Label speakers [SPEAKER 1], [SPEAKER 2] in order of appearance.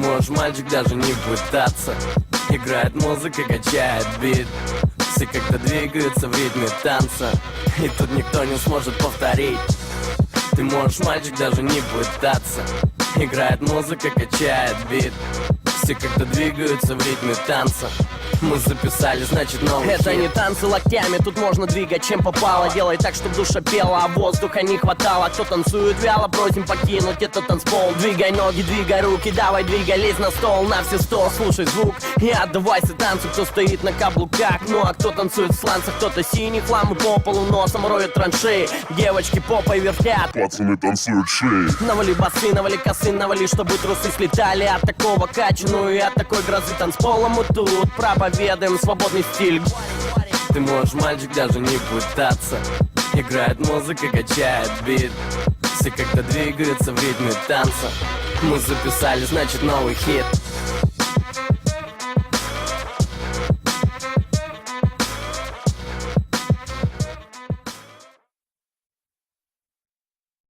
[SPEAKER 1] можешь, мальчик, даже не пытаться. Играет музыка, качает бит. Все как-то двигаются в ритме танца, и тут никто не сможет повторить. Ты можешь, мальчик, даже не пытаться. Играет музыка, качает бит. Все как-то двигаются в ритме танца. Мы записали, значит, новый
[SPEAKER 2] Это
[SPEAKER 1] хит.
[SPEAKER 2] не танцы локтями, тут можно двигать чем попало. Делай так, чтобы душа пела, а воздуха не хватало. Кто танцует вяло, просим покинуть этот танцпол. Двигай ноги, двигай руки, давай двигай, лезь на стол. На все 100, слушай звук и отдавайся танцу. Кто стоит на каблуках, ну а кто танцует в сланцах. Кто-то синий фламы по полу носом роют траншеи. Девочки попой вертят,
[SPEAKER 3] Пацаны танцуют шеи.
[SPEAKER 2] навали басы, навали косы, навали, чтобы трусы слетали от такого кача. Ну и от такой грозы танцпола мы тут проповедуем свободный стиль.
[SPEAKER 1] Ты можешь, мальчик, даже не пытаться. Играет музыка, качает бит. Все как-то двигаются в ритме танца. Мы записали, значит, новый хит.